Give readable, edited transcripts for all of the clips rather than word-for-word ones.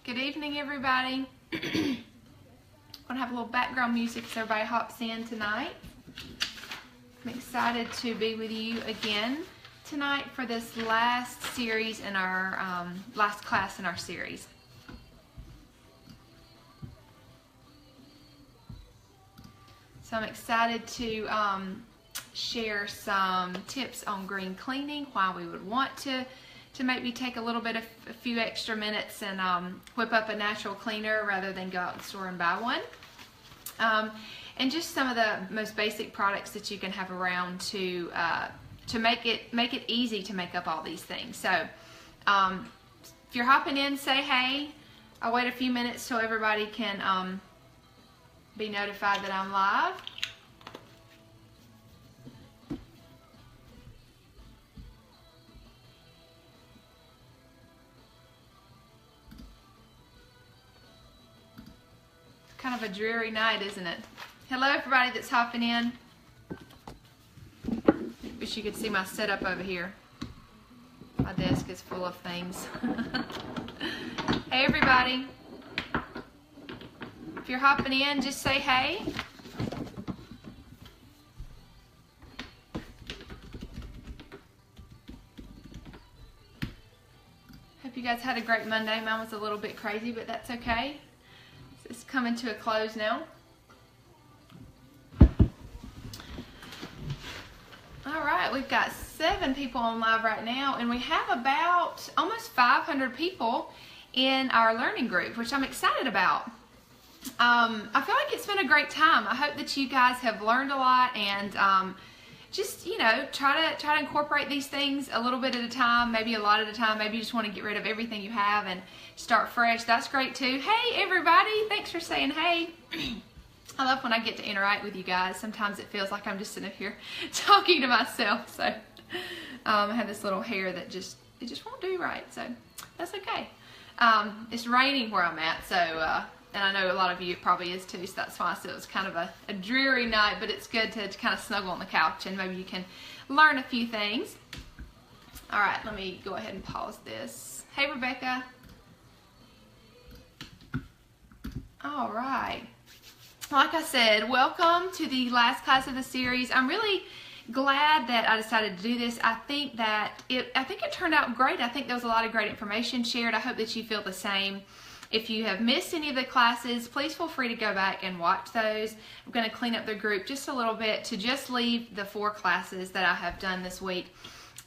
Good evening, everybody. I'm gonna have a little background music as everybody hops in tonight. I'm excited to be with you again tonight for this last series in our last class in our series. So I'm excited to share some tips on green cleaning, why we would want to maybe take a few extra minutes and whip up a natural cleaner rather than go out in the store and buy one. And just some of the most basic products that you can have around to make it easy to make up all these things. So if you're hopping in, say hey. I'll wait a few minutes till everybody can be notified that I'm live. Kind of a dreary night, isn't it? Hello, everybody that's hopping in. Wish you could see my setup over here. My desk is full of things. Hey, everybody. If you're hopping in, just say hey. Hope you guys had a great Monday. Mine was a little bit crazy, but that's okay. It's coming to a close now. All right, we've got 7 people on live right now, and we have about almost 500 people in our learning group, which I'm excited about. I feel like it's been a great time. I hope that you guys have learned a lot and just, you know, try to incorporate these things a little bit at a time, maybe a lot at a time. Maybe you just want to get rid of everything you have and start fresh. That's great too. Hey everybody, thanks for saying hey. I love when I get to interact with you guys. Sometimes it feels like I'm just sitting up here talking to myself. So I have this little hair that just won't do right, so that's okay. It's raining where I'm at, so and I know a lot of you it probably is too, so that's why. So it was kind of a dreary night, but it's good to kind of snuggle on the couch and maybe you can learn a few things. All right, let me go ahead and pause this. Hey, Rebecca. All right. Like I said, welcome to the last class of the series. I'm really glad that I decided to do this. I think it turned out great. I think there was a lot of great information shared. I hope that you feel the same. If you have missed any of the classes, please feel free to go back and watch those. I'm going to clean up the group just a little bit to just leave the 4 classes that I have done this week.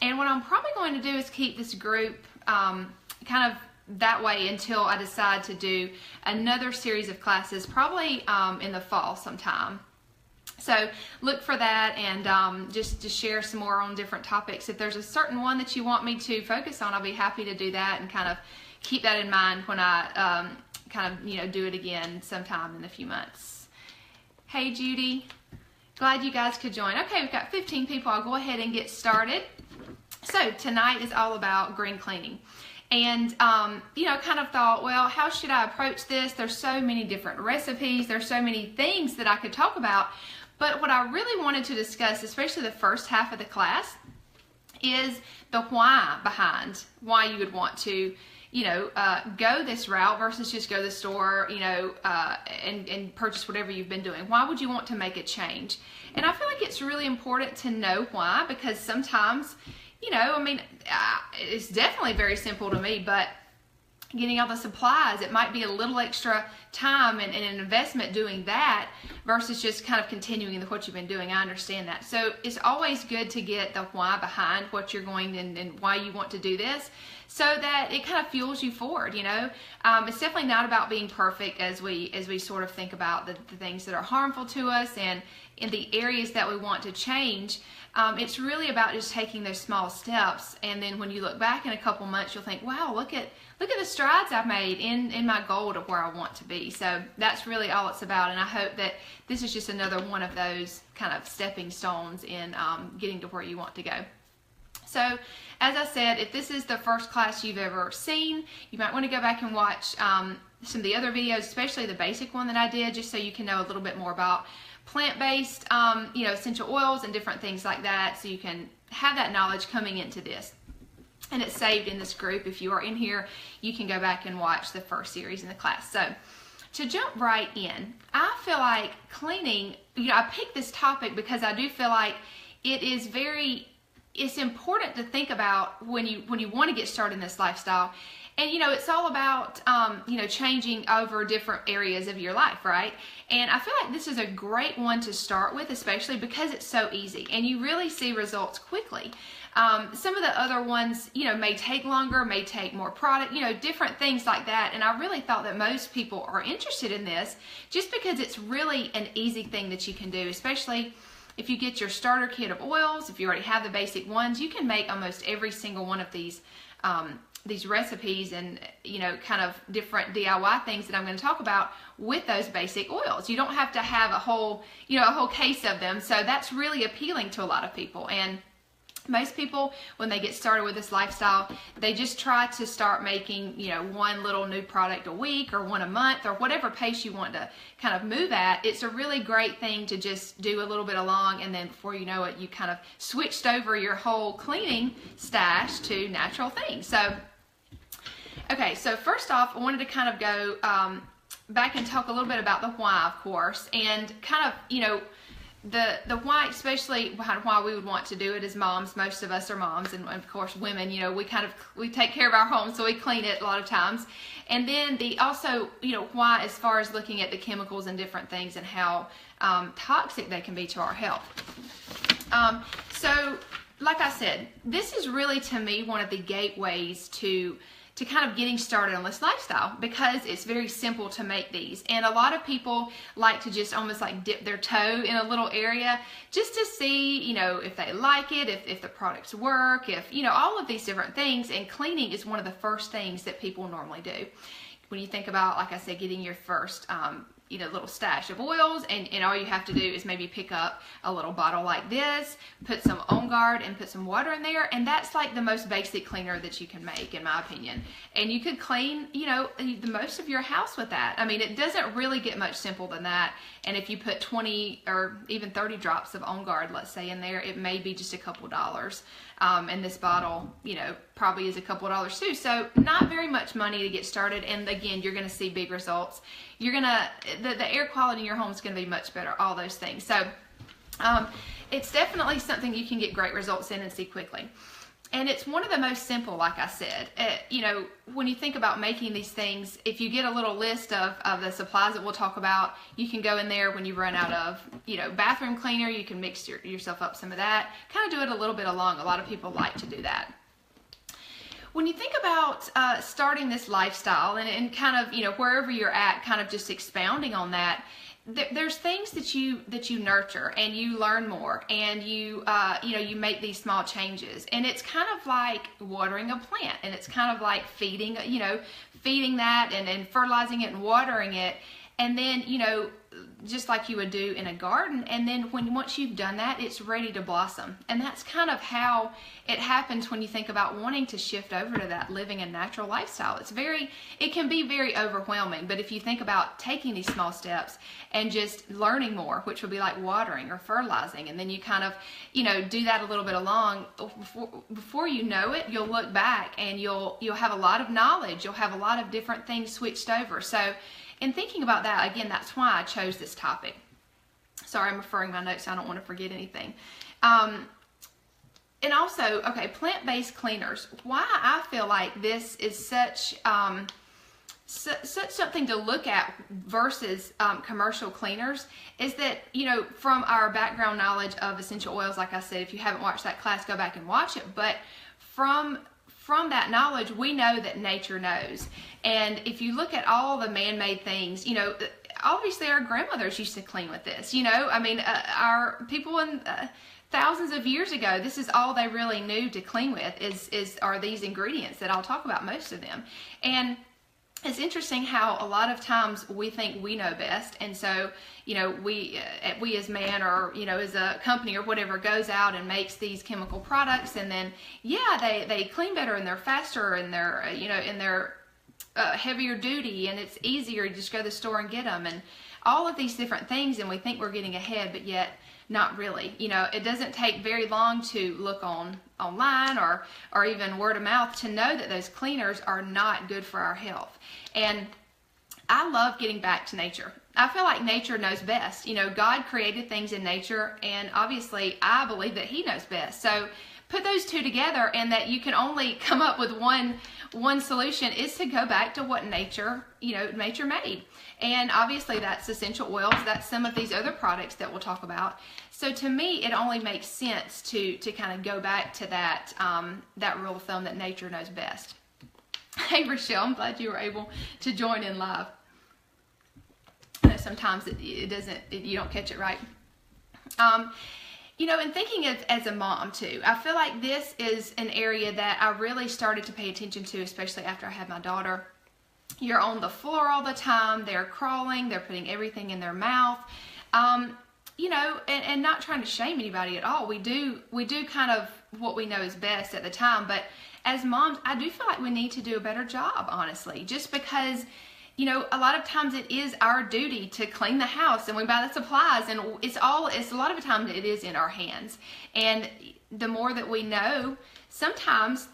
And what I'm probably going to do is keep this group kind of that way until I decide to do another series of classes, probably in the fall sometime. So look for that and just to share some more on different topics. If there's a certain one that you want me to focus on, I'll be happy to do that and kind of keep that in mind when I do it again sometime in a few months. Hey Judy, glad you guys could join. Okay, we've got 15 people. I'll go ahead and get started. So tonight is all about green cleaning. And, kind of thought, well, how should I approach this? There's so many different recipes. There's so many things that I could talk about. But what I really wanted to discuss, especially the first half of the class, is the why behind why you would want to, go this route versus just go to the store, and purchase whatever you've been doing. Why would you want to make a change? And I feel like it's really important to know why, because sometimes, it's definitely very simple to me, but getting all the supplies, it might be a little extra time and an investment doing that versus just kind of continuing with what you've been doing. I understand that. So it's always good to get the why behind what you're going and why you want to do this, so that it kind of fuels you forward. It's definitely not about being perfect as we sort of think about the things that are harmful to us and in the areas that we want to change. It's really about just taking those small steps, and then when you look back in a couple months, you'll think, wow, look at the strides I've made in my goal to where I want to be. So that's really all it's about, and I hope that this is just another one of those kind of stepping stones in getting to where you want to go. So as I said, if this is the first class you've ever seen, you might want to go back and watch some of the other videos, especially the basic one that I did, just so you can know a little bit more about plant-based, essential oils and different things like that, so you can have that knowledge coming into this. and it's saved in this group. If you are in here, you can go back and watch the first series in the class. So to jump right in, I feel like cleaning, I picked this topic because I do feel like it's important to think about when you want to get started in this lifestyle. And it's all about changing over different areas of your life, right? And I feel like this is a great one to start with, especially because it's so easy and you really see results quickly. Some of the other ones, may take longer, may take more product, different things like that. And I really thought that most people are interested in this just because it's really an easy thing that you can do, especially if you get your starter kit of oils. If you already have the basic ones, you can make almost every single one of these recipes and kind of different DIY things that I'm going to talk about with those basic oils. You don't have to have a whole case of them. So that's really appealing to a lot of people. And most people, when they get started with this lifestyle, they just try to start making, one little new product a week or one a month or whatever pace you want to kind of move at. It's a really great thing to just do a little bit along, and then before you know it, you kind of switched over your whole cleaning stash to natural things. So, okay, so first off, I wanted to kind of go back and talk a little bit about the why, of course, and kind of, the why, especially behind why we would want to do it as moms. Most of us are moms, and of course women, we take care of our home, so we clean it a lot of times. And then also why, as far as looking at the chemicals and different things and how toxic they can be to our health. So like I said, this is really, to me, one of the gateways to kind of getting started on this lifestyle, because it's very simple to make these. And a lot of people like to just almost like dip their toe in a little area just to see, if they like it, if the products work, if, all of these different things. And cleaning is one of the first things that people normally do. When you think about, like I said, getting your first little stash of oils, and all you have to do is maybe pick up a little bottle like this, put some On Guard and put some water in there, and that's like the most basic cleaner that you can make, in my opinion. And you could clean the most of your house with that. I mean, it doesn't really get much simpler than that. And if you put 20 or even 30 drops of On Guard, let's say, in there, it may be just a couple dollars. And this bottle, probably is a couple dollars too. So not very much money to get started. And again, you're going to see big results. You're going to, the air quality in your home is going to be much better, all those things. So it's definitely something you can get great results in and see quickly. And it's one of the most simple, like I said. When you think about making these things, if you get a little list of the supplies that we'll talk about, you can go in there when you run out of, bathroom cleaner, you can mix yourself up some of that. Kind of do it a little bit along. A lot of people like to do that. When you think about starting this lifestyle and kind of, wherever you're at, kind of just expounding on that, there's things that you nurture and you learn more, and you make these small changes, and it's kind of like watering a plant, and it's kind of like feeding that and fertilizing it and watering it, and then just like you would do in a garden. And then once you've done that, it's ready to blossom. And that's kind of how it happens when you think about wanting to shift over to that living a natural lifestyle. It can be very overwhelming, but if you think about taking these small steps and just learning more, which would be like watering or fertilizing, and then you kind of, do that a little bit along, before you know it, you'll look back and you'll have a lot of knowledge. You'll have a lot of different things switched over. So in thinking about that, again, that's why I chose this topic. Sorry, I'm referring my notes, so I don't want to forget anything. And also, okay, plant-based cleaners. Why I feel like this is such something to look at versus commercial cleaners is that, from our background knowledge of essential oils, like I said, if you haven't watched that class, go back and watch it. But from that knowledge, we know that nature knows. And if you look at all the man-made things, obviously our grandmothers used to clean with this, I mean, our people in thousands of years ago, this is all they really knew to clean with are these ingredients that I'll talk about, most of them. And it's interesting how a lot of times we think we know best, and so we as man, or as a company or whatever, goes out and makes these chemical products, and then they clean better, and they're faster, and they're and they're heavier duty, and it's easier to just go to the store and get them, and all of these different things, and we think we're getting ahead, but yet Not really. You know, it doesn't take very long to look online or even word of mouth to know that those cleaners are not good for our health. And I love getting back to nature. I feel like nature knows best. You know, God created things in nature, and obviously I believe that He knows best. So put those two together, and that you can only come up with one solution is to go back to what nature made. And obviously that's essential oils. That's some of these other products that we'll talk about. So to me, it only makes sense to kind of go back to that rule of thumb that nature knows best. Hey Rochelle, I'm glad you were able to join in live. I know sometimes you don't catch it right. You know, and thinking as a mom too, I feel like this is an area that I really started to pay attention to, especially after I had my daughter. You're on the floor all the time. They're crawling. They're putting everything in their mouth. You know, and not trying to shame anybody at all. We do kind of what we know is best at the time. But as moms, I do feel like we need to do a better job, honestly, just because, you know, a lot of times it is our duty to clean the house, and we buy the supplies, and it's a lot of the time it is in our hands. And the more that we know, sometimes,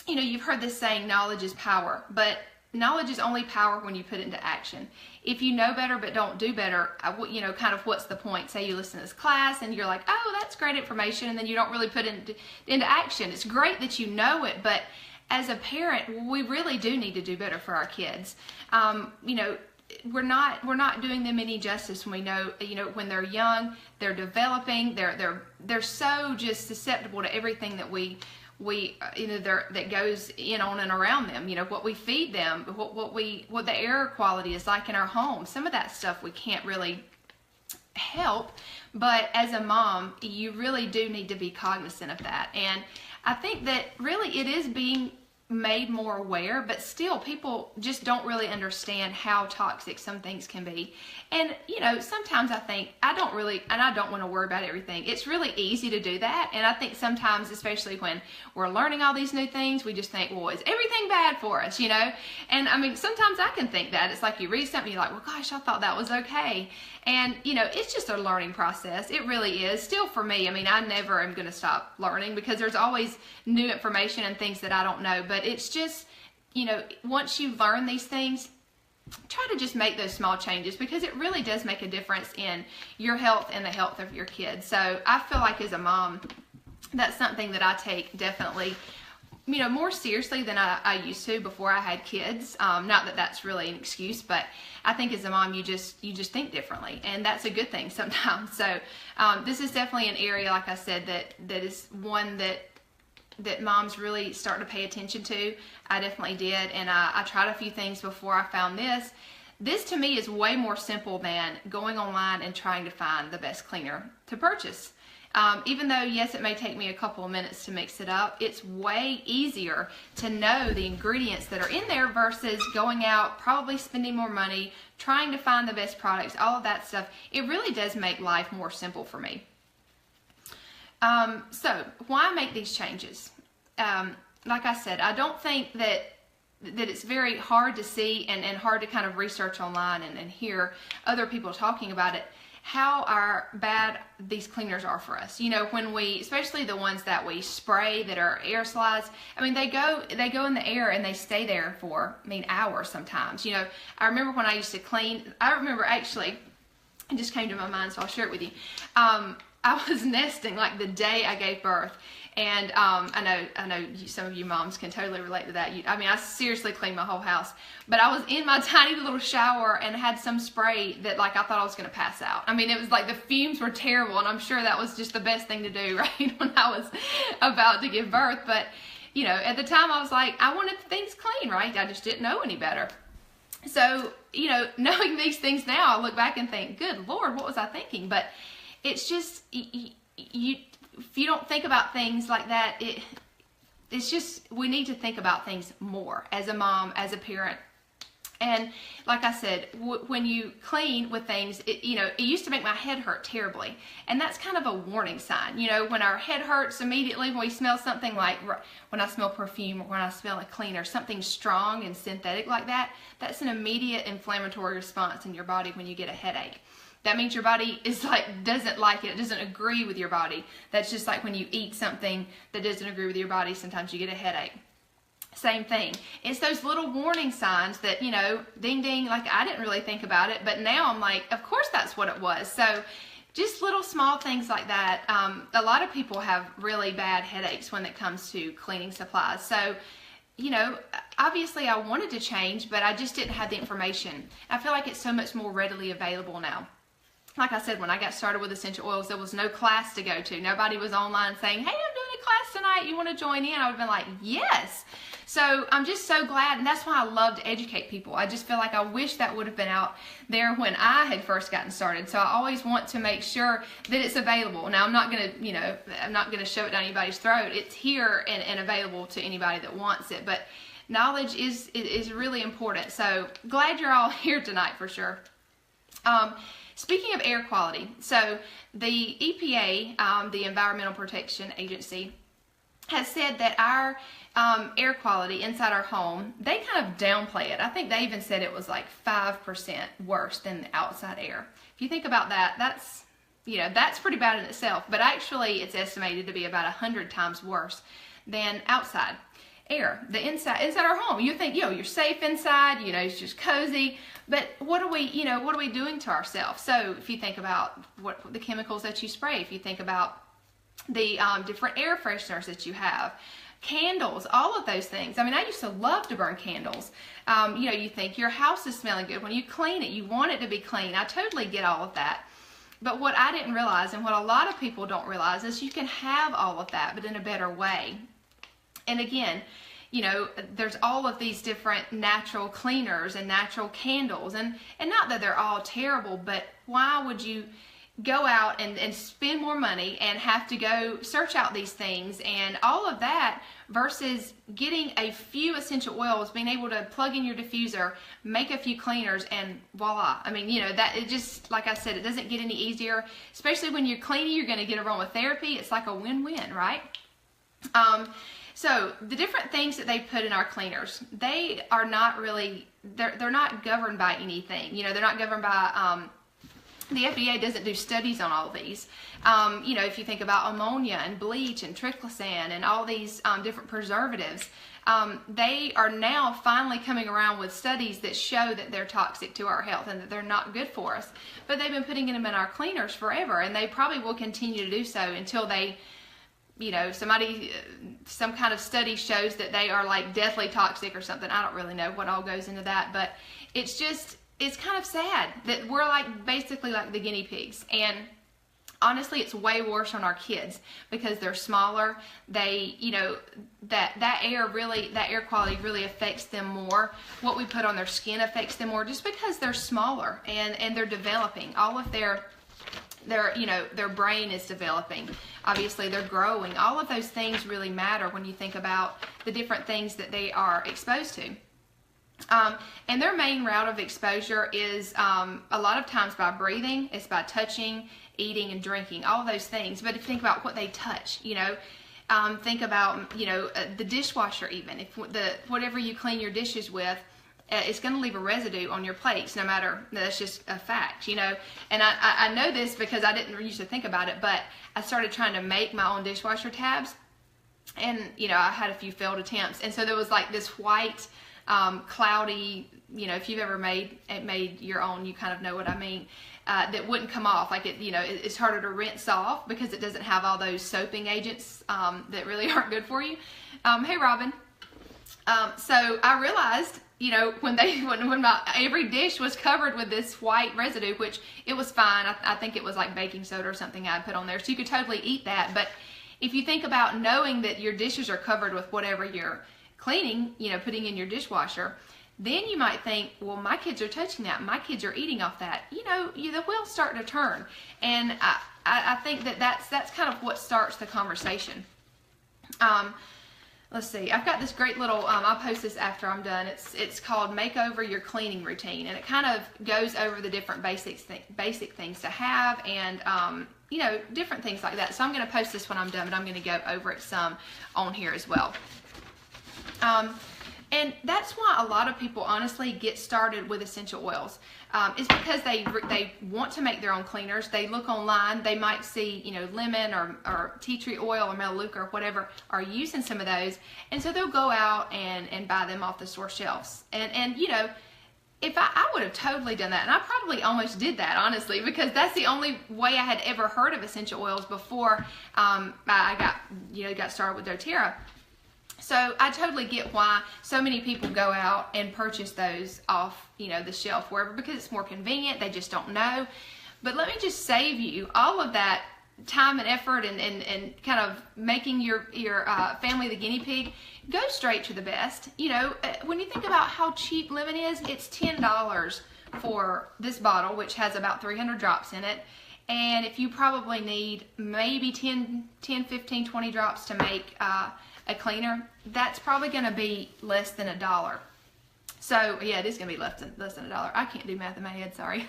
you know, you've heard this saying, knowledge is power, but knowledge is only power when you put it into action. If you know better but don't do better, you know, kind of what's the point? Say you listen to this class and you're like, oh, that's great information, and then you don't really put it into action. It's great that you know it, but as a parent, we really do need to do better for our kids. You know, we're not doing them any justice when we know, you know, when they're young, they're developing, they're so just susceptible to everything that we you know, that goes in on and around them. You know, what we feed them, what the air quality is like in our home. Some of that stuff we can't really help, but as a mom, you really do need to be cognizant of that. And I think that really it is being made more aware, but still people just don't really understand how toxic some things can be. And you know, sometimes I think I don't want to worry about everything. It's really easy to do that, and I think sometimes, especially when we're learning all these new things, we just think, well, is everything bad for us, you know? And I mean, sometimes I can think that. It's like you read something, you're like, well, gosh, I thought that was okay. And you know, it's just a learning process. It really is. Still for me, I mean, I never am going to stop learning, because there's always new information and things that I don't know. But it's just, you know, once you learn these things, try to just make those small changes, because it really does make a difference in your health and the health of your kids. So I feel like as a mom, that's something that I take definitely, you know, more seriously than I used to before I had kids. Not that that's really an excuse, but I think as a mom, you just think differently, and that's a good thing sometimes. So this is definitely an area, like I said, that is one that moms really start to pay attention to. I definitely did, and I tried a few things before I found this. This to me is way more simple than going online and trying to find the best cleaner to purchase. Even though, yes, it may take me a couple of minutes to mix it up, it's way easier to know the ingredients that are in there versus going out, probably spending more money, trying to find the best products, all of that stuff. It really does make life more simple for me. So why make these changes? Like I said, I don't think that it's very hard to see and hard to kind of research online and hear other people talking about it, how bad these cleaners are for us. You know, when especially the ones that we spray that are aerosolized, I mean, they go in the air and they stay there for, hours sometimes. You know, I remember when I used to clean, actually, it just came to my mind, so I'll share it with you. I was nesting like the day I gave birth, and I know some of you moms can totally relate to that. I seriously cleaned my whole house, but I was in my tiny little shower and had some spray that like I thought I was going to pass out. I mean, it was like the fumes were terrible, and I'm sure that was just the best thing to do, right, when I was about to give birth. But you know, at the time I was like, I wanted things clean, right? I just didn't know any better. So, you know, knowing these things now, I look back and think, good Lord, what was I thinking? But it's just, if you don't think about things like that, it's just, we need to think about things more as a mom, as a parent. And like I said, when you clean with things, it used to make my head hurt terribly. And that's kind of a warning sign. You know, when our head hurts immediately when we smell something, like when I smell perfume or when I smell a cleaner, something strong and synthetic like that, that's an immediate inflammatory response in your body when you get a headache. that means your body is like, doesn't like it doesn't agree with your body. That's just like when you eat something that doesn't agree with your body, sometimes you get a headache. Same thing. It's those little warning signs that, you know, ding ding, like I didn't really think about it, but now I'm like, of course that's what it was. So just little small things like that. A lot of people have really bad headaches when it comes to cleaning supplies. So, you know, obviously I wanted to change, but I just didn't have the information. I feel like it's so much more readily available now. Like I said, when I got started with essential oils, there was no class to go to. Nobody was online saying, hey, I'm doing a class tonight. You want to join in? I would have been like, yes. So I'm just so glad, and that's why I love to educate people. I just feel like I wish that would have been out there when I had first gotten started. So I always want to make sure that it's available. Now, I'm not going to, you know, I'm not going to shove it down anybody's throat. It's here and available to anybody that wants it. But knowledge is really important. So glad you're all here tonight for sure. Speaking of air quality, so the EPA, the Environmental Protection Agency, has said that our air quality inside our home, they kind of downplay it. I think they even said it was like 5% worse than the outside air. If you think about that, that's, you know, that's pretty bad in itself, but actually it's estimated to be about 100 times worse than outside air. The inside our home, you think, you know, you're safe inside, you know, it's just cozy, but what are we, you know, what are we doing to ourselves? So if you think about what the chemicals that you spray, if you think about the different air fresheners that you have, candles, all of those things. I mean, I used to love to burn candles. You know, you think your house is smelling good. When you clean it, you want it to be clean. I totally get all of that. But what I didn't realize, and what a lot of people don't realize, is you can have all of that, but in a better way. And again, you know, there's all of these different natural cleaners and natural candles, and not that they're all terrible, but why would you go out and spend more money and have to go search out these things and all of that versus getting a few essential oils, being able to plug in your diffuser, make a few cleaners, and voila. I mean, you know, that it just, like I said, it doesn't get any easier, especially when you're cleaning. You're going to get aromatherapy. It's like a win-win, right? So the different things that they put in our cleaners, they are not really, they're not governed by anything. You know, they're not governed by, the FDA doesn't do studies on all of these. You know, if you think about ammonia and bleach and triclosan and all these different preservatives, they are now finally coming around with studies that show that they're toxic to our health and that they're not good for us. But they've been putting them in our cleaners forever, and they probably will continue to do so until they, you know, some kind of study shows that they are like deathly toxic or something. I don't really know what all goes into that, but it's just, it's kind of sad that we're like basically like the guinea pigs. And honestly, it's way worse on our kids because they're smaller. They, you know, that air quality really affects them more. What we put on their skin affects them more just because they're smaller and they're developing. All of their, you know, their brain is developing. Obviously, they're growing. All of those things really matter when you think about the different things that they are exposed to. And their main route of exposure is a lot of times by breathing, it's by touching, eating, and drinking, all of those things. But if you think about what they touch, you know, think about, you know, the dishwasher even. If whatever you clean your dishes with, it's going to leave a residue on your plates, no matter, that's just a fact, you know. And I know this because I didn't used to think about it, but I started trying to make my own dishwasher tabs. And, you know, I had a few failed attempts. And so there was like this white, cloudy, you know, if you've ever made your own, you kind of know what I mean, that wouldn't come off. Like it, you know, it's harder to rinse off because it doesn't have all those soaping agents that really aren't good for you. Hey, Robin. So I realized, you know, when my every dish was covered with this white residue, which it was fine. I think it was like baking soda or something I put on there, so you could totally eat that. But if you think about knowing that your dishes are covered with whatever you're cleaning, you know, putting in your dishwasher, then you might think, well, my kids are touching that, my kids are eating off that. You know, the wheel's starting to turn, and I think that's kind of what starts the conversation. Let's see, I've got this great little, I'll post this after I'm done. It's called Make Over Your Cleaning Routine, and it kind of goes over the different basic things to have, and you know, different things like that. So I'm going to post this when I'm done, but I'm going to go over it some on here as well. And that's why a lot of people honestly get started with essential oils. It's because they want to make their own cleaners. They look online, they might see, you know, lemon or tea tree oil or melaleuca or whatever are using some of those, and so they'll go out and buy them off the store shelves. And you know, if I would have totally done that, and I probably almost did that, honestly, because that's the only way I had ever heard of essential oils before I got started with doTERRA. So I totally get why so many people go out and purchase those off, you know, the shelf wherever, because it's more convenient. They just don't know. But let me just save you all of that time and effort and kind of making your family the guinea pig. Go straight to the best. You know, when you think about how cheap lemon is, it's $10 for this bottle, which has about 300 drops in it. And if you probably need maybe 10, 15, 20 drops to make a cleaner, that's probably going to be less than $1. So yeah, it is going to be less than $1. I can't do math in my head, sorry.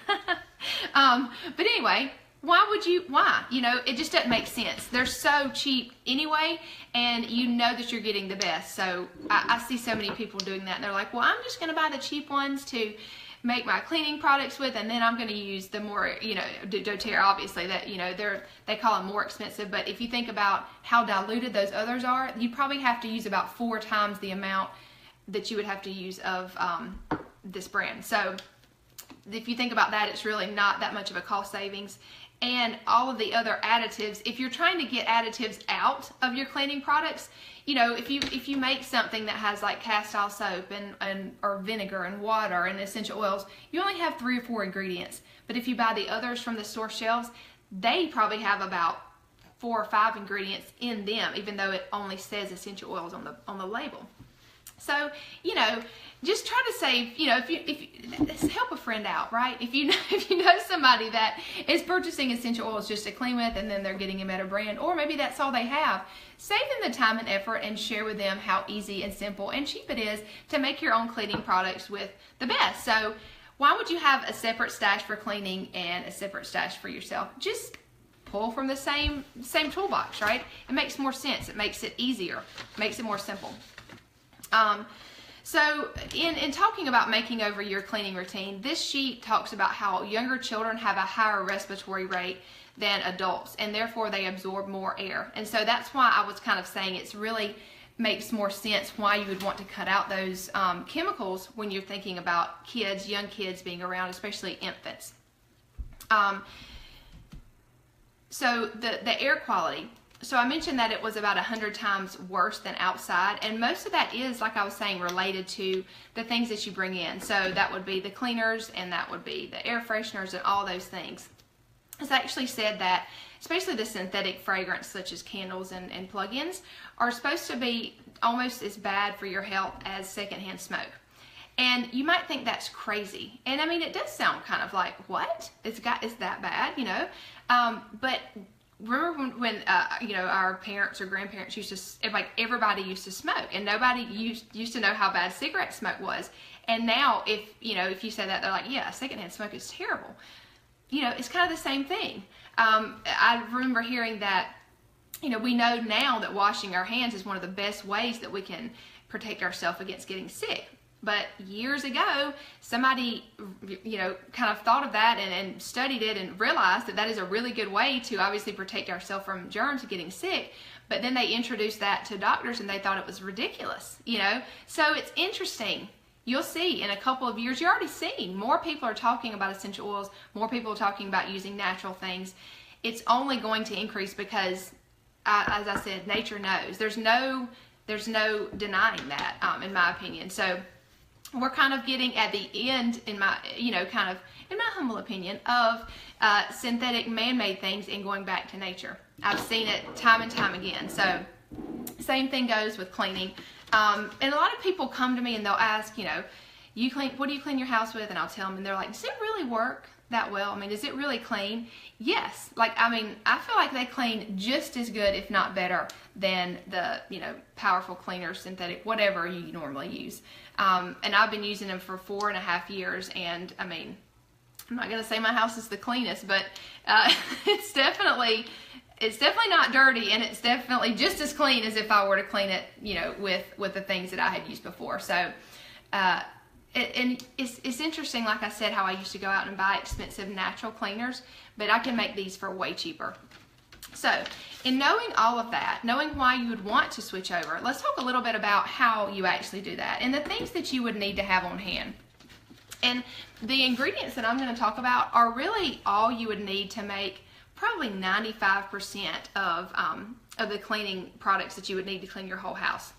But anyway, why? You know, it just doesn't make sense. They're so cheap anyway, and you know that you're getting the best. So I see so many people doing that, and they're like, well, I'm just going to buy the cheap ones to make my cleaning products with, and then I'm going to use the more, you know, doTERRA, obviously, that, you know, they call them more expensive, but if you think about how diluted those others are, you probably have to use about 4 times the amount that you would have to use of this brand. So if you think about that, it's really not that much of a cost savings. And all of the other additives, if you're trying to get additives out of your cleaning products, you know, if you make something that has like castile soap or vinegar and water and essential oils, you only have 3 or 4 ingredients. But if you buy the others from the store shelves, they probably have about 4 or 5 ingredients in them, even though it only says essential oils on the label. So, you know, just try to save, you know, if you help a friend out, right? If you know somebody that is purchasing essential oils just to clean with, and then they're getting them at a brand, or maybe that's all they have, save them the time and effort and share with them how easy and simple and cheap it is to make your own cleaning products with the best. So why would you have a separate stash for cleaning and a separate stash for yourself? Just pull from the same toolbox, right? It makes more sense. It makes it easier. It makes it more simple. So in talking about making over your cleaning routine, this sheet talks about how younger children have a higher respiratory rate than adults, and therefore they absorb more air. And so that's why I was kind of saying it's really makes more sense why you would want to cut out those chemicals when you're thinking about kids, young kids being around, especially infants. So the air quality. So I mentioned that it was about 100 times worse than outside, and most of that is, like I was saying, related to the things that you bring in. So that would be the cleaners, and that would be the air fresheners, and all those things. It's actually said that, especially the synthetic fragrance, such as candles and plug-ins, are supposed to be almost as bad for your health as secondhand smoke. And you might think that's crazy. And I mean, it does sound kind of like, what? It's that bad, you know? But remember when you know, our parents or grandparents used to, like, everybody used to smoke, and nobody used to know how bad cigarette smoke was. And now, if you say that, they're like, yeah, secondhand smoke is terrible. You know, it's kind of the same thing. I remember hearing that, you know, we know now that washing our hands is one of the best ways that we can protect ourselves against getting sick. But years ago, somebody, you know, kind of thought of that and studied it and realized that that is a really good way to obviously protect ourselves from germs and getting sick. But then they introduced that to doctors, and they thought it was ridiculous, you know. So it's interesting. You'll see in a couple of years, you're already seeing more people are talking about essential oils, more people are talking about using natural things. It's only going to increase because, as I said, nature knows. There's no denying that, in my opinion. So we're kind of getting at the end, in my humble opinion, of synthetic man-made things and going back to nature. I've seen it time and time again. So same thing goes with cleaning. And a lot of people come to me and they'll ask, you know, what do you clean your house with? And I'll tell them, and they're like, does it really work that well? I mean, does it really clean? Yes. Like, I mean, I feel like they clean just as good, if not better, than the, you know, powerful cleaners, synthetic, whatever you normally use. And I've been using them for 4.5 years, and I mean, I'm not going to say my house is the cleanest, but it's definitely it's definitely not dirty, and it's definitely just as clean as if I were to clean it, you know, with the things that I had used before. So, and it's interesting, like I said, how I used to go out and buy expensive natural cleaners, but I can make these for way cheaper. So, in knowing all of that, knowing why you would want to switch over, let's talk a little bit about how you actually do that and the things that you would need to have on hand. And the ingredients that I'm going to talk about are really all you would need to make probably 95% of the cleaning products that you would need to clean your whole house.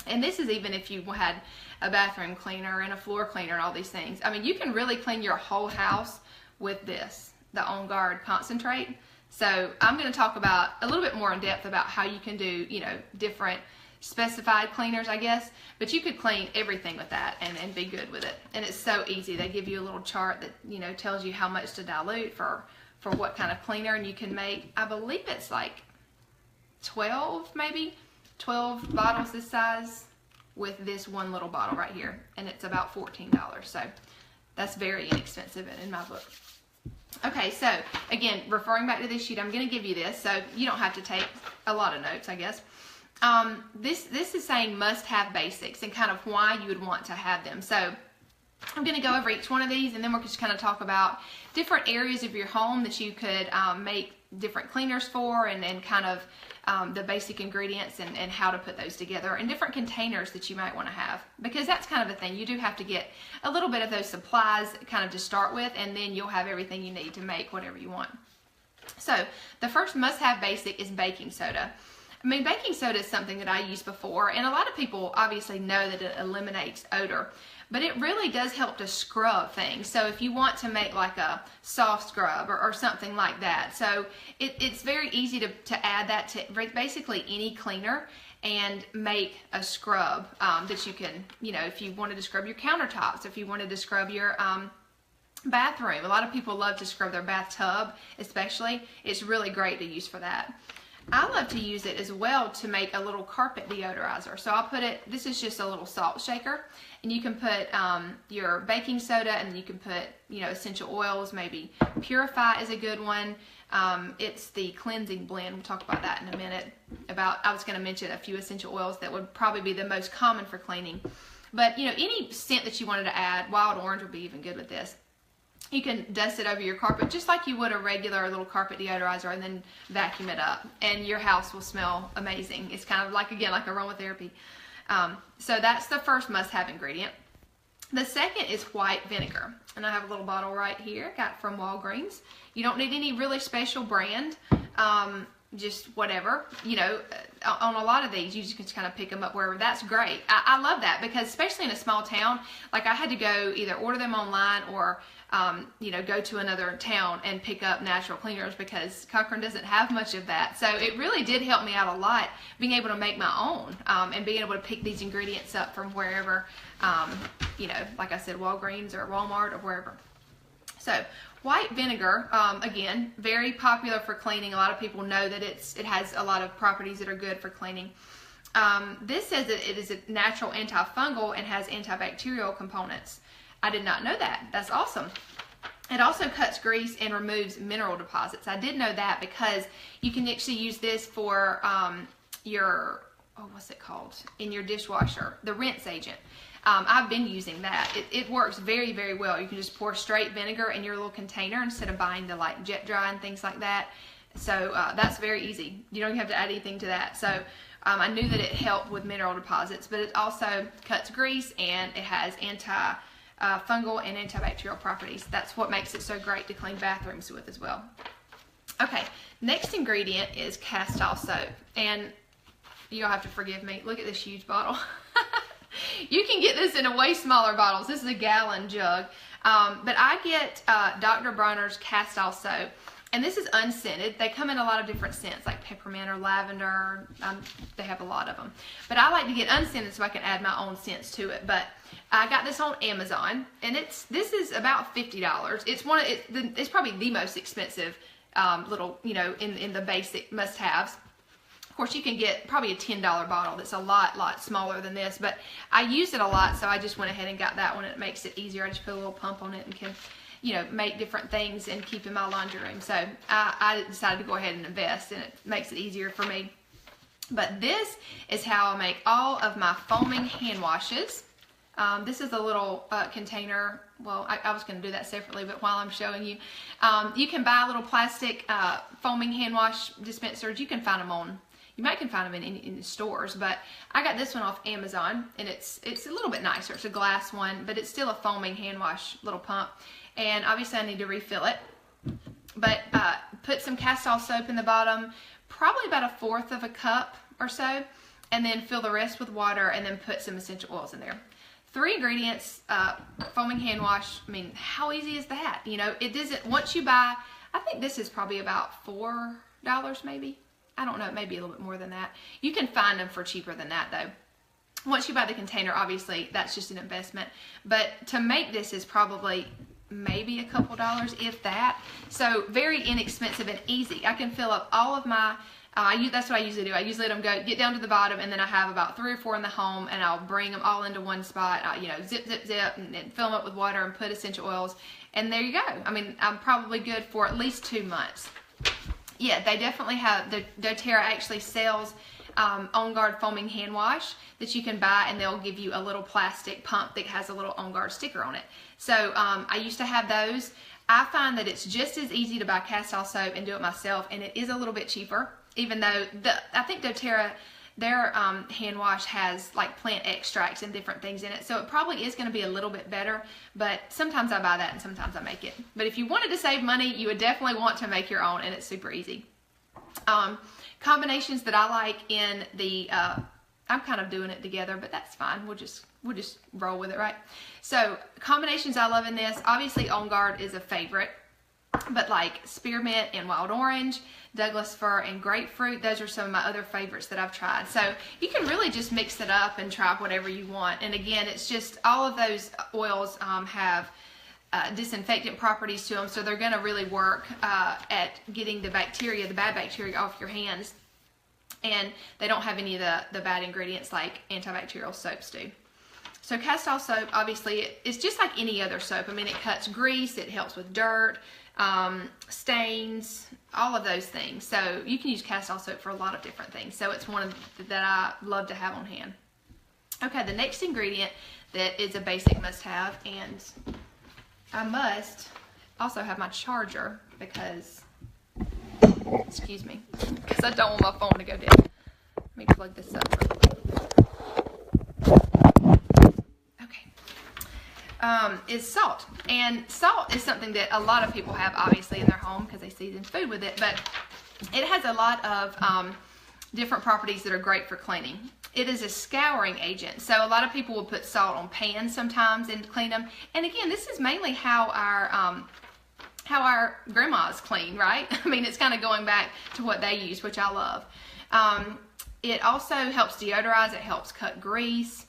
And this is even if you had a bathroom cleaner and a floor cleaner and all these things. I mean, you can really clean your whole house with this, the On Guard Concentrate. So I'm going to talk about a little bit more in depth about how you can do, you know, different specified cleaners, I guess, but you could clean everything with that and be good with it. And it's so easy. They give you a little chart that, you know, tells you how much to dilute for what kind of cleaner, and you can make, I believe it's like 12 bottles this size with this one little bottle right here, and it's about $14. So that's very inexpensive in my book. Okay, so again, referring back to this sheet, I'm going to give you this, so you don't have to take a lot of notes, I guess. This is saying must-have basics and kind of why you would want to have them. So I'm going to go over each one of these, and then we're just kind of talk about different areas of your home that you could make different cleaners for, and kind of the basic ingredients and how to put those together, and different containers that you might want to have, because that's kind of the thing. You do have to get a little bit of those supplies kind of to start with, and then you'll have everything you need to make whatever you want. So the first must-have basic is baking soda. I mean, baking soda is something that I used before, and a lot of people obviously know that it eliminates odor, but it really does help to scrub things. So if you want to make like a soft scrub or something like that, so it's very easy to add that to basically any cleaner and make a scrub that you can, you know, if you wanted to scrub your countertops, if you wanted to scrub your bathroom. A lot of people love to scrub their bathtub, especially. It's really great to use for that. I love to use it as well to make a little carpet deodorizer. So I'll put it, this is just a little salt shaker, and you can put your baking soda, and then you can put, you know, essential oils. Maybe Purify is a good one. It's the cleansing blend. We'll talk about that in a minute. I was going to mention a few essential oils that would probably be the most common for cleaning. But, you know, any scent that you wanted to add, wild orange would be even good with this. You can dust it over your carpet just like you would a regular little carpet deodorizer, and then vacuum it up, and your house will smell amazing. It's kind of like, again, like aromatherapy. So that's the first must-have ingredient. The second is white vinegar, and I have a little bottle right here, got it from Walgreens. You don't need any really special brand, just whatever, you know. On a lot of these, you just can kind of pick them up wherever. That's great. I love that, because especially in a small town, like I had to go either order them online or you know, go to another town and pick up natural cleaners, because Cochran doesn't have much of that. So it really did help me out a lot, being able to make my own and being able to pick these ingredients up from wherever, you know, like I said, Walgreens or Walmart or wherever. So white vinegar, again, very popular for cleaning. A lot of people know that it has a lot of properties that are good for cleaning. This says that it is a natural antifungal and has antibacterial components. I did not know that. That's awesome. It also cuts grease and removes mineral deposits. I did know that, because you can actually use this for your, what's it called, in your dishwasher, the rinse agent. I've been using that. It works very, very well. You can just pour straight vinegar in your little container instead of buying the like jet dry and things like that. So that's very easy. You don't even have to add anything to that. So I knew that it helped with mineral deposits, but it also cuts grease, and it has fungal and antibacterial properties. That's what makes it so great to clean bathrooms with as well. Okay, next ingredient is Castile soap, and you'll have to forgive me. Look at this huge bottle. You can get this in a way smaller bottles. This is a gallon jug, but I get Dr. Bronner's Castile soap, and this is unscented. They come in a lot of different scents, like peppermint or lavender. They have a lot of them, but I like to get unscented so I can add my own scents to it. But I got this on Amazon, and this is about $50. It's probably the most expensive little, you know, in the basic must-haves. Of course, you can get probably a $10 bottle that's a lot smaller than this, but I use it a lot, so I just went ahead and got that one. It makes it easier. I just put a little pump on it and can, make different things and keep in my laundry room. So I decided to go ahead and invest, and it makes it easier for me. But this is how I make all of my foaming hand washes. This is a little container. Well, I was going to do that separately, but while I'm showing you, you can buy little plastic foaming hand wash dispensers. You can find them you might can find them in the stores, but I got this one off Amazon, and it's a little bit nicer. It's a glass one, but it's still a foaming hand wash little pump, and obviously I need to refill it. But put some Castile soap in the bottom, probably about 1/4 of a cup or so, and then fill the rest with water, and then put some essential oils in there. 3 ingredients, foaming hand wash. I mean, how easy is that? It doesn't, once you buy, I think this is probably about $4 maybe. I don't know, it may be a little bit more than that. You can find them for cheaper than that though. Once you buy the container, obviously that's just an investment. But to make this is probably maybe a couple dollars, if that. So very inexpensive and easy. I can fill up all of my, that's what I usually do. I usually let them get down to the bottom, and then I have about 3 or 4 in the home, and I'll bring them all into one spot. Zip, zip, zip, and then fill them up with water and put essential oils. And there you go. I mean, I'm probably good for at least 2 months. Yeah, they definitely have, the doTERRA actually sells On Guard foaming hand wash that you can buy, and they'll give you a little plastic pump that has a little On Guard sticker on it. So I used to have those. I find that it's just as easy to buy Castile soap and do it myself, and it is a little bit cheaper, even though I think doTERRA, their hand wash has like plant extracts and different things in it, so it probably is going to be a little bit better, but sometimes I buy that and sometimes I make it. But if you wanted to save money, you would definitely want to make your own, and it's super easy. Combinations that I like in the, I'm kind of doing it together, but that's fine. We'll just roll with it, right? So combinations I love in this, obviously On Guard is a favorite, but like spearmint and wild orange, Douglas fir and grapefruit, those are some of my other favorites that I've tried. So you can really just mix it up and try whatever you want. And again, it's just all of those oils have disinfectant properties to them, so they're going to really work at getting the bacteria, the bad bacteria, off your hands. And they don't have any of the bad ingredients like antibacterial soaps do. So Castile soap, obviously, it's just like any other soap. I mean, it cuts grease, it helps with dirt, stains, all of those things. So you can use Castile soap for a lot of different things. So it's one that I love to have on hand. Okay, the next ingredient that is a basic must-have, and I must also have my charger because, excuse me, because I don't want my phone to go dead. Let me plug this up real quick. Is salt. And salt is something that a lot of people have obviously in their home because they season food with it, but it has a lot of different properties that are great for cleaning. It is a scouring agent, so a lot of people will put salt on pans sometimes and clean them. And again, this is mainly how our grandmas clean, right? I mean, it's kind of going back to what they use, which I love. It also helps deodorize, it helps cut grease.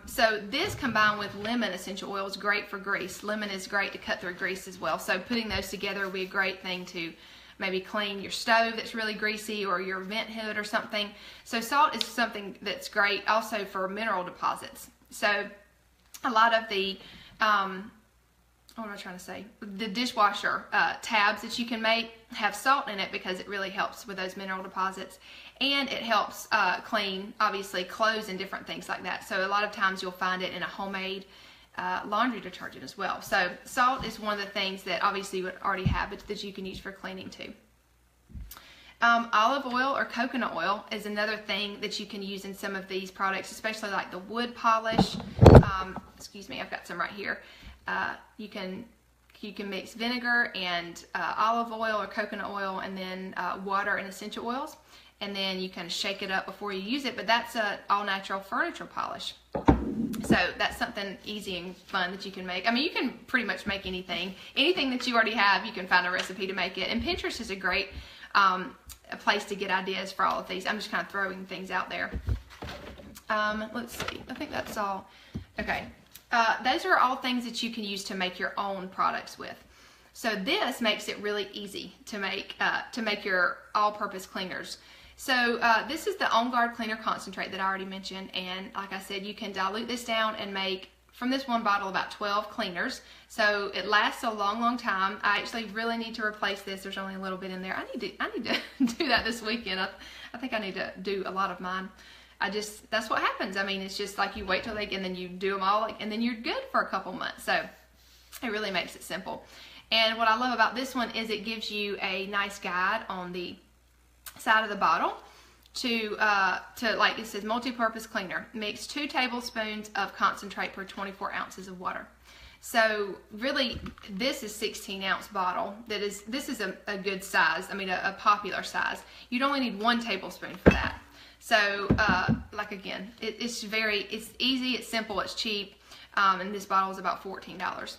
So this combined with lemon essential oil is great for grease. Lemon is great to cut through grease as well. So putting those together would be a great thing to maybe clean your stove that's really greasy or your vent hood or something. So salt is something that's great also for mineral deposits. So a lot of the, what am I trying to say? The dishwasher tabs that you can make have salt in it because it really helps with those mineral deposits. And it helps clean, obviously, clothes and different things like that. So a lot of times you'll find it in a homemade laundry detergent as well. So salt is one of the things that obviously you would already have, but that you can use for cleaning too. Olive oil or coconut oil is another thing that you can use in some of these products, especially like the wood polish. Excuse me, I've got some right here. You can mix vinegar and olive oil or coconut oil, and then water and essential oils, and then you kind of shake it up before you use it. But that's an all-natural furniture polish. So that's something easy and fun that you can make. I mean, you can pretty much make anything. Anything that you already have, you can find a recipe to make it. And Pinterest is a great a place to get ideas for all of these. I'm just kind of throwing things out there. Let's see. I think that's all. Okay. Those are all things that you can use to make your own products with. So this makes it really easy to make your all-purpose cleaners. So this is the On Guard Cleaner Concentrate that I already mentioned, and like I said, you can dilute this down and make from this one bottle about 12 cleaners. So it lasts a long time. I actually really need to replace this. There's only a little bit in there. I need to do that this weekend. I think I need to do a lot of mine. That's what happens. I mean, it's just like you wait till and then you do them all, and then you're good for a couple months. So it really makes it simple. And what I love about this one is it gives you a nice guide on the side of the bottle to like it says, multi-purpose cleaner. Mix 2 tablespoons of concentrate per 24 ounces of water. So really, this is 16-ounce bottle. This is a good size. I mean, a popular size. You'd only need 1 tablespoon for that. So, like again, it's easy, it's simple, it's cheap, and this bottle is about $14.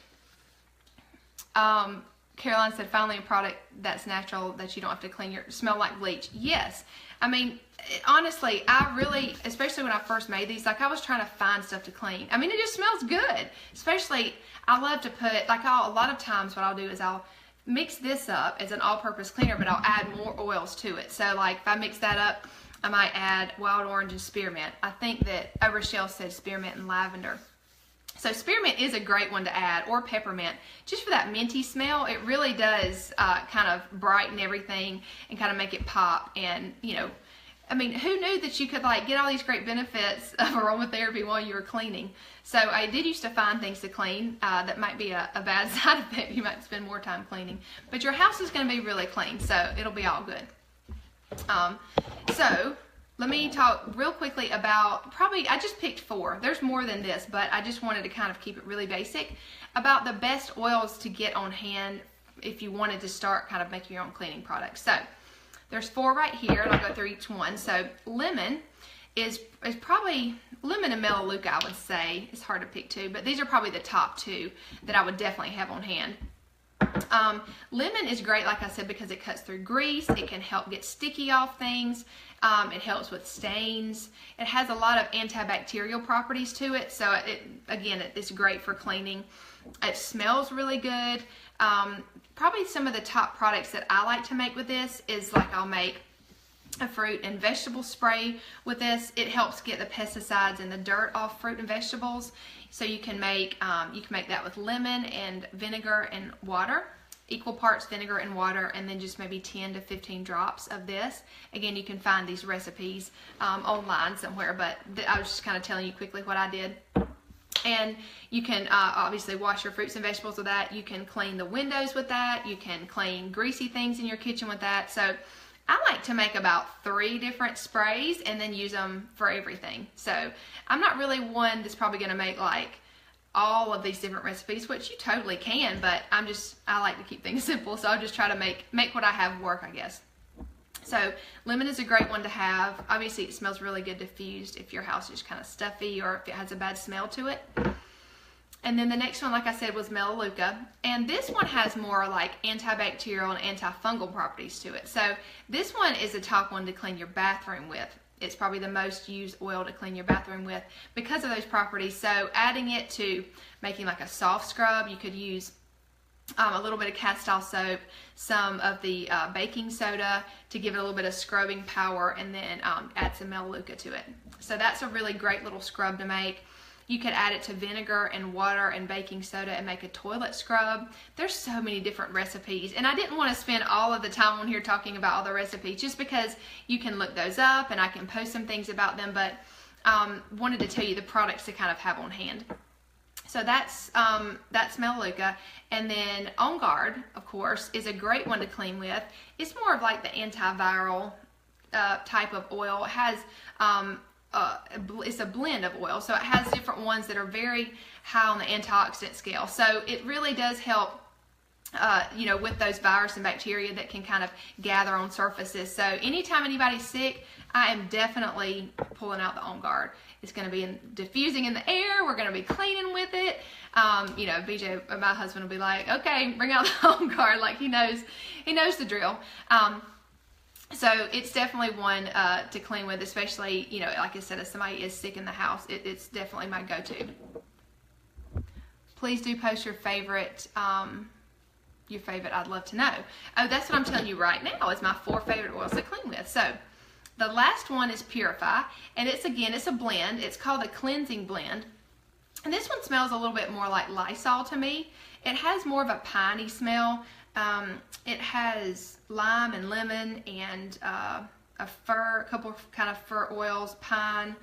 Caroline said, finally a product that's natural that you don't have to clean smell like bleach. Yes. I mean, honestly, I really, especially when I first made these, like I was trying to find stuff to clean. I mean, it just smells good. Especially, I love to put, like a lot of times what I'll do is I'll mix this up as an all-purpose cleaner, but I'll add more oils to it. So like if I mix that up, I might add wild orange and spearmint. I think that Rochelle said spearmint and lavender. So spearmint is a great one to add, or peppermint, just for that minty smell. It really does kind of brighten everything and kind of make it pop. And, you know, I mean, who knew that you could like get all these great benefits of aromatherapy while you were cleaning? So I did used to find things to clean that might be a bad side effect. You might spend more time cleaning. But your house is going to be really clean, so it'll be all good. So let me talk real quickly about, I just picked 4. There's more than this, but I just wanted to kind of keep it really basic about the best oils to get on hand if you wanted to start kind of making your own cleaning products. So there's 4 right here, and I'll go through each one. So lemon is probably, lemon and Melaleuca, I would say. It's hard to pick 2, but these are probably the top 2 that I would definitely have on hand. Lemon is great, like I said, because it cuts through grease. It can help get sticky off things. It helps with stains. It has a lot of antibacterial properties to it, so it's great for cleaning. It smells really good. Probably some of the top products that I like to make with this is like I'll make a fruit and vegetable spray with this. It helps get the pesticides and the dirt off fruit and vegetables. So you can make that with lemon and vinegar and water, equal parts vinegar and water, and then just maybe 10 to 15 drops of this. Again, you can find these recipes online somewhere, but I was just kind of telling you quickly what I did. And you can obviously wash your fruits and vegetables with that. You can clean the windows with that. You can clean greasy things in your kitchen with that. So I like to make about 3 different sprays and then use them for everything. So I'm not really one that's probably going to make like all of these different recipes, which you totally can, but I like to keep things simple. So I'll just try to make what I have work, I guess. So lemon is a great one to have. Obviously it smells really good diffused if your house is kind of stuffy or if it has a bad smell to it. And then the next one, like I said, was Melaleuca. And this one has more like antibacterial and antifungal properties to it. So this one is the top one to clean your bathroom with. It's probably the most used oil to clean your bathroom with because of those properties. So adding it to making like a soft scrub, you could use a little bit of Castile soap, some of the baking soda to give it a little bit of scrubbing power, and then add some Melaleuca to it. So that's a really great little scrub to make. You could add it to vinegar and water and baking soda and make a toilet scrub. There's so many different recipes, and I didn't want to spend all of the time on here talking about all the recipes just because you can look those up and I can post some things about them, but wanted to tell you the products to kind of have on hand. So that's Melaleuca. And then On Guard, of course, is a great one to clean with. It's more of like the antiviral type of oil. It has it's a blend of oil, so it has different ones that are very high on the antioxidant scale. So it really does help with those viruses and bacteria that can kind of gather on surfaces. So anytime anybody's sick, I am definitely pulling out the On Guard. It's going to be diffusing in the air. We're going to be cleaning with it. BJ, my husband, will be like, okay, bring out the On Guard. Like he knows the drill. So it's definitely one to clean with, especially, like I said, if somebody is sick in the house, it's definitely my go-to. Please do post your favorite, I'd love to know. Oh, that's what I'm telling you right now is my 4 favorite oils to clean with. So the last one is Purify, and it's a blend. It's called a cleansing blend. And this one smells a little bit more like Lysol to me. It has more of a piney smell. It has lime and lemon and a couple of kind of fir oils, pine,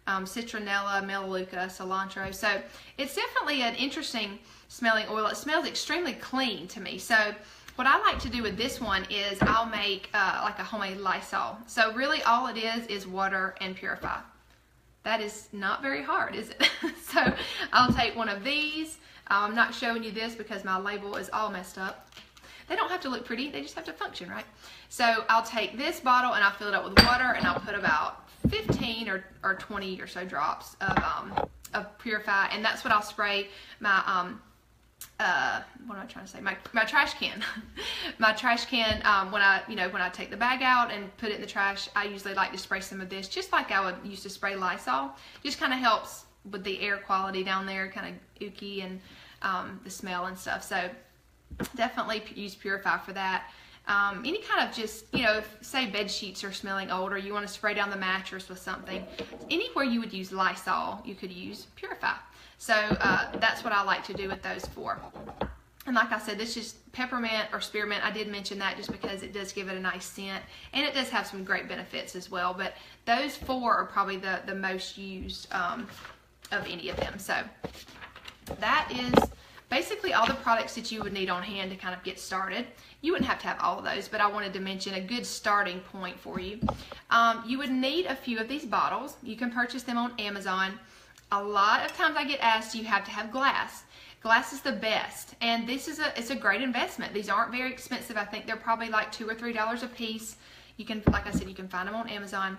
citronella, melaleuca, cilantro. So it's definitely an interesting smelling oil. It smells extremely clean to me. So what I like to do with this one is I'll make like a homemade Lysol. So really all it is water and Purify. That is not very hard, is it? So I'll take one of these. I'm not showing you this because my label is all messed up. They don't have to look pretty, they just have to function, right? So I'll take this bottle and I'll fill it up with water, and I'll put about 15 or 20 or so drops of Purify, and that's what I'll spray my what am I trying to say? My trash can. My trash can, when I take the bag out and put it in the trash, I usually like to spray some of this, just like I would used to spray Lysol. Just kind of helps with the air quality down there, kind of ooky, and the smell and stuff. So definitely use Purify for that. Any kind of just, if say bed sheets are smelling old, or you want to spray down the mattress with something, anywhere you would use Lysol, you could use Purify. So that's what I like to do with those four. And like I said, this is peppermint or spearmint. I did mention that just because it does give it a nice scent, and it does have some great benefits as well. But those four are probably the most used of any of them. So that is basically all the products that you would need on hand to kind of get started. You wouldn't have to have all of those, but I wanted to mention a good starting point for you. You would need a few of these bottles. You can purchase them on Amazon. A lot of times I get asked, you have to have glass. Glass is the best, and it's a great investment. These aren't very expensive. I think they're probably like $2 or $3 a piece. You can, like I said, you can find them on Amazon.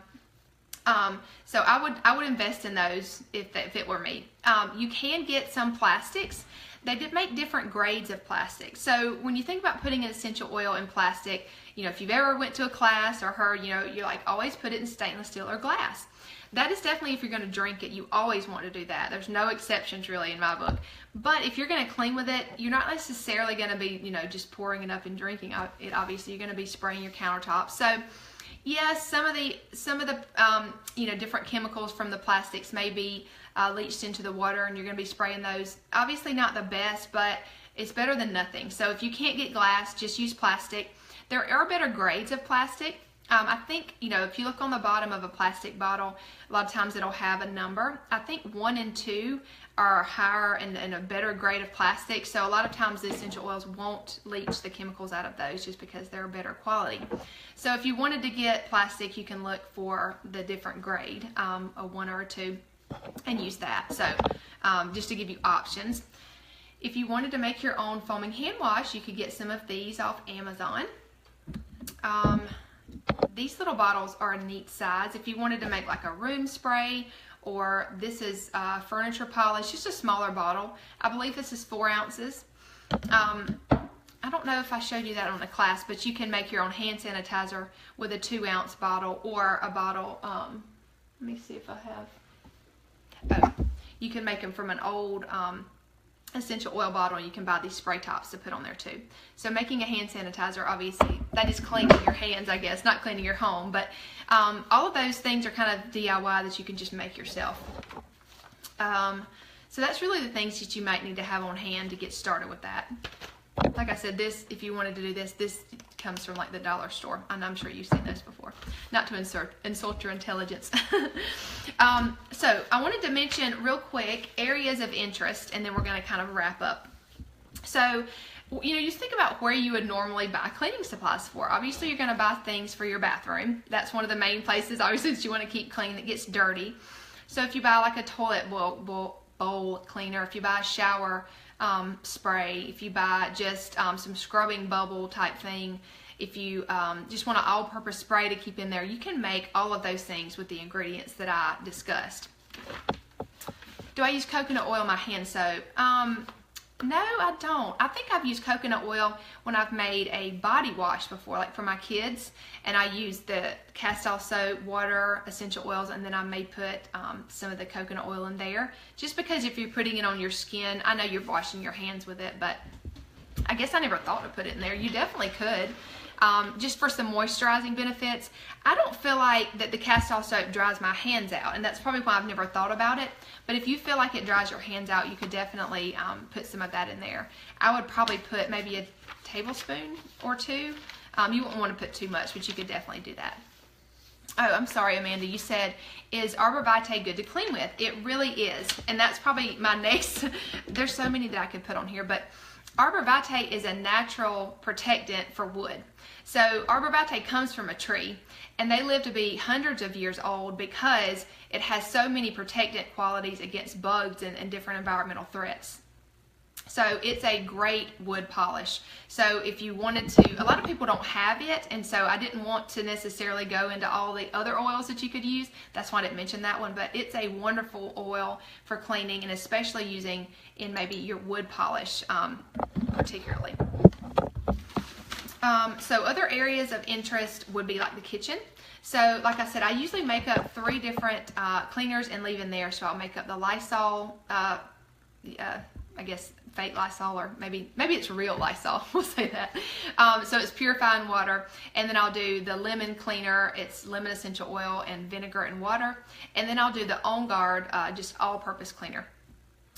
So I would invest in those if it were me. You can get some plastics. They did make different grades of plastic. So when you think about putting an essential oil in plastic, if you've ever went to a class or heard, you're like, always put it in stainless steel or glass. That is definitely, if you're going to drink it, you always want to do that. There's no exceptions really in my book. But if you're going to clean with it, you're not necessarily going to be, just pouring it up and drinking it. Obviously, you're going to be spraying your countertops. So yes, some of the different chemicals from the plastics may be leached into the water, and you're going to be spraying those. Obviously not the best, but it's better than nothing. So if you can't get glass, just use plastic. There are better grades of plastic. I think, if you look on the bottom of a plastic bottle, a lot of times it'll have a number. I think 1 and 2 are higher and a better grade of plastic. So a lot of times the essential oils won't leach the chemicals out of those just because they're better quality. So if you wanted to get plastic, you can look for the different grade, a 1 or a 2, and use that. So just to give you options. If you wanted to make your own foaming hand wash, you could get some of these off Amazon. These little bottles are a neat size. If you wanted to make like a room spray, or this is furniture polish, just a smaller bottle. I believe this is 4 ounces. I don't know if I showed you that on the class, but you can make your own hand sanitizer with a 2-ounce bottle, or a bottle, let me see if I have, you can make them from an old essential oil bottle, and you can buy these spray tops to put on there too. So making a hand sanitizer, obviously that is cleaning your hands, I guess, not cleaning your home, but all of those things are kind of DIY that you can just make yourself. So that's really the things that you might need to have on hand to get started with that. Like I said, this, if you wanted to do this comes from like the dollar store, and I'm sure you've seen those before. Not to insult your intelligence. So I wanted to mention real quick areas of interest, and then we're going to kind of wrap up. So, just think about where you would normally buy cleaning supplies for. Obviously, you're going to buy things for your bathroom. That's one of the main places, obviously, that you want to keep clean that gets dirty. So if you buy like a toilet bowl cleaner, if you buy a shower spray, if you buy just some scrubbing bubble type thing, if you just want an all-purpose spray to keep in there, you can make all of those things with the ingredients that I discussed. Do I use coconut oil in my hand soap? No, I don't. I think I've used coconut oil when I've made a body wash before, like for my kids, and I used the Castile soap, water, essential oils, and then I may put some of the coconut oil in there. Just because if you're putting it on your skin, I know you're washing your hands with it, but I guess I never thought to put it in there. You definitely could. just for some moisturizing benefits. I don't feel like that the Castile soap dries my hands out, and that's probably why I've never thought about it. But if you feel like it dries your hands out, you could definitely put some of that in there. I would probably put maybe a tablespoon or two. You wouldn't want to put too much, but you could definitely do that. Oh, I'm sorry, Amanda. You said, is Arbor Vitae good to clean with? It really is. And that's probably my next. There's so many that I could put on here. But Arbor Vitae is a natural protectant for wood. So Arbor Vitae comes from a tree. And they live to be hundreds of years old because it has so many protectant qualities against bugs and different environmental threats. So it's a great wood polish. So if you wanted to, a lot of people don't have it, and so I didn't want to necessarily go into all the other oils that you could use. That's why I didn't mention that one, but it's a wonderful oil for cleaning, and especially using in maybe your wood polish particularly. So other areas of interest would be like the kitchen. So like I said, I usually make up 3 different cleaners and leave in there. So I'll make up the Lysol, I guess fake Lysol, or maybe it's real Lysol, we'll say that. So it's purifying water, and then I'll do the lemon cleaner. It's lemon essential oil and vinegar and water, and then I'll do the On Guard just all-purpose cleaner.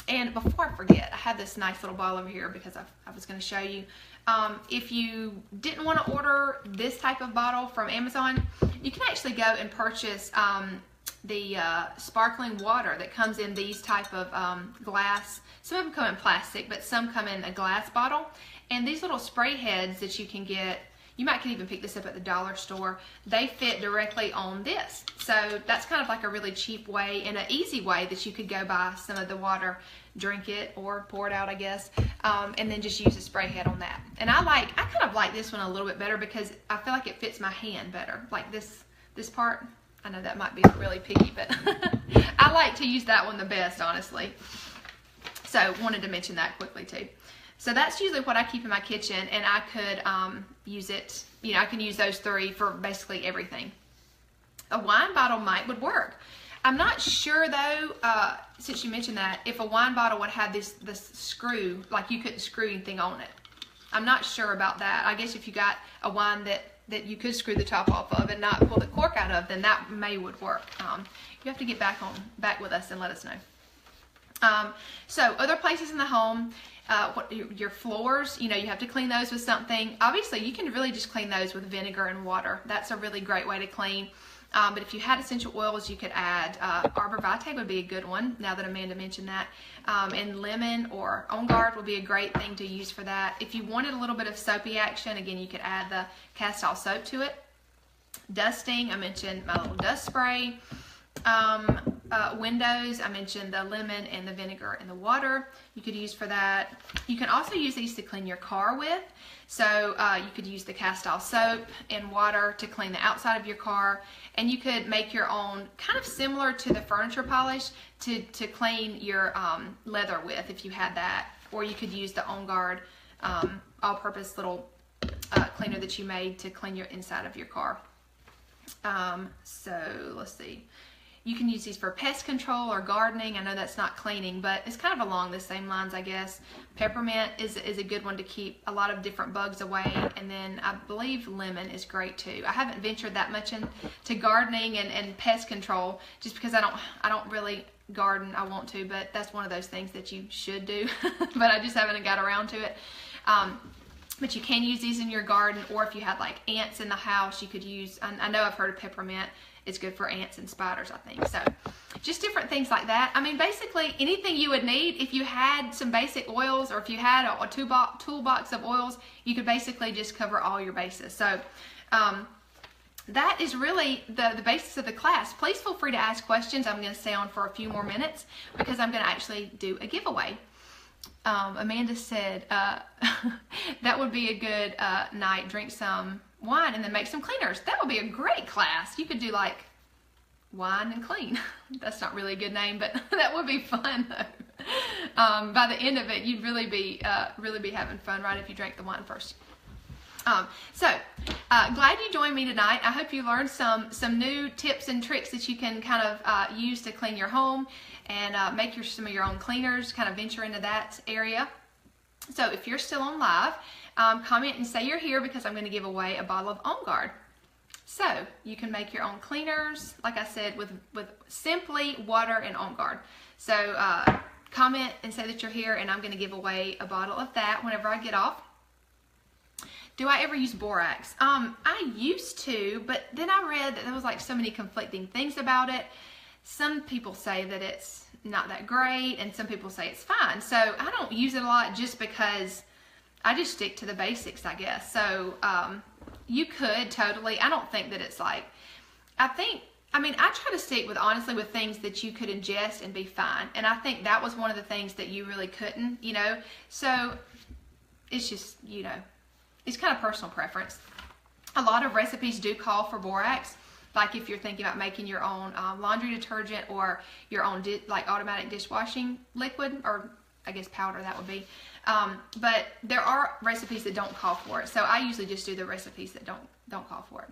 And before I forget, I have this nice little bottle over here because I was going to show you. If you didn't want to order this type of bottle from Amazon, you can actually go and purchase the sparkling water that comes in these type of glass. Some of them come in plastic, but some come in a glass bottle. And these little spray heads that you can get, you might can even pick this up at the dollar store. They fit directly on this. So that's kind of like a really cheap way and an easy way that you could go buy some of the water, drink it, or pour it out, I guess, and then just use a spray head on that. And I kind of like this one a little bit better because I feel like it fits my hand better. Like this part. I know that might be really picky, but I like to use that one the best, honestly. So wanted to mention that quickly too. So that's usually what I keep in my kitchen, and I could use it, I can use those 3 for basically everything. A wine bottle would work. I'm not sure though, since you mentioned that, if a wine bottle would have this screw, like you couldn't screw anything on it. I'm not sure about that. I guess if you got a wine that you could screw the top off of and not pull the cork out of, then that would work. You have to get back with us and let us know. So other places in the home, your floors, you have to clean those with something. Obviously, you can really just clean those with vinegar and water. That's a really great way to clean. But if you had essential oils, you could add Arbor Vitae would be a good one, now that Amanda mentioned that. And lemon or On Guard would be a great thing to use for that. If you wanted a little bit of soapy action, again, you could add the Castile soap to it. Dusting, I mentioned my little dust spray. Windows, I mentioned the lemon and the vinegar and the water you could use for that. You can also use these to clean your car with. So you could use the Castile soap and water to clean the outside of your car, and you could make your own, kind of similar to the furniture polish, to clean your leather with if you had that. Or you could use the On Guard all-purpose little cleaner that you made to clean your inside of your car. So let's see. You can use these for pest control or gardening. I know that's not cleaning, but it's kind of along the same lines, I guess. Peppermint is a good one to keep a lot of different bugs away. And then I believe lemon is great too. I haven't ventured that much into gardening and pest control just because I don't really garden. I want to, but that's one of those things that you should do, but I just haven't got around to it. But you can use these in your garden, or if you had like ants in the house, you could use, I know I've heard of peppermint. It's good for ants and spiders, I think. So just different things like that. I mean, basically anything you would need, if you had some basic oils, or if you had a toolbox of oils, you could basically just cover all your bases. So that is really the basis of the class. Please feel free to ask questions. I'm going to stay on for a few more minutes because I'm going to actually do a giveaway. Amanda said that would be a good night. Drink some wine and then make some cleaners. That would be a great class. You could do like wine and clean. That's not really a good name, but that would be fun though. By the end of it, you'd really be having fun, right, if you drank the wine first. Glad you joined me tonight. I hope you learned some new tips and tricks that you can kind of use to clean your home and make some of your own cleaners, kind of venture into that area. So if you're still on live, comment and say you're here because I'm going to give away a bottle of On Guard. So you can make your own cleaners, like I said, with simply water and On Guard. So comment and say that you're here, and I'm going to give away a bottle of that whenever I get off. Do I ever use borax? I used to, but then I read that there was like so many conflicting things about it. Some people say that it's not that great, and some people say it's fine. So I don't use it a lot just because I just stick to the basics, I guess. So you could totally. I don't think that it's like, I try to stick with, honestly, with things that you could ingest and be fine. And I think that was one of the things that you really couldn't, you know. So it's just, you know, it's kind of personal preference. A lot of recipes do call for borax, like if you're thinking about making your own laundry detergent or your own like automatic dishwashing liquid, or I guess powder that would be. But there are recipes that don't call for it. So I usually just do the recipes that don't call for it.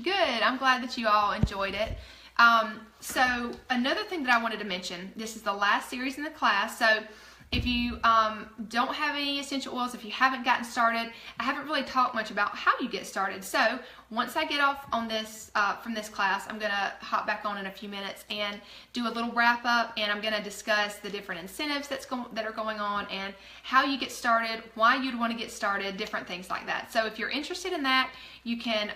Good. I'm glad that you all enjoyed it. So another thing that I wanted to mention, this is the last series in the class. So if you don't have any essential oils, if you haven't gotten started, I haven't really talked much about how you get started. So once I get off on this from this class, I'm going to hop back on in a few minutes and do a little wrap up, and I'm going to discuss the different incentives that are going on and how you get started, why you'd want to get started, different things like that. So if you're interested in that, you can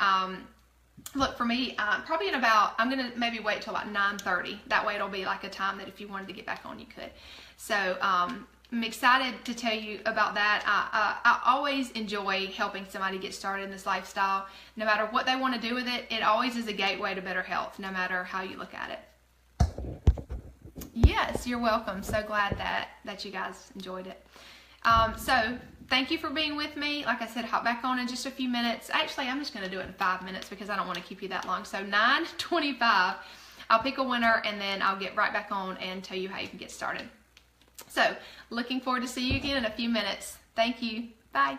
look for me probably in about, I'm going to maybe wait till about 9:30. That way it'll be like a time that if you wanted to get back on, you could. So I'm excited to tell you about that. I always enjoy helping somebody get started in this lifestyle. No matter what they want to do with it, it always is a gateway to better health, no matter how you look at it. Yes, you're welcome. So glad that you guys enjoyed it. So thank you for being with me. Like I said, hop back on in just a few minutes. Actually, I'm just going to do it in 5 minutes because I don't want to keep you that long. So 9:25, I'll pick a winner, and then I'll get right back on and tell you how you can get started. So looking forward to see you again in a few minutes. Thank you. Bye.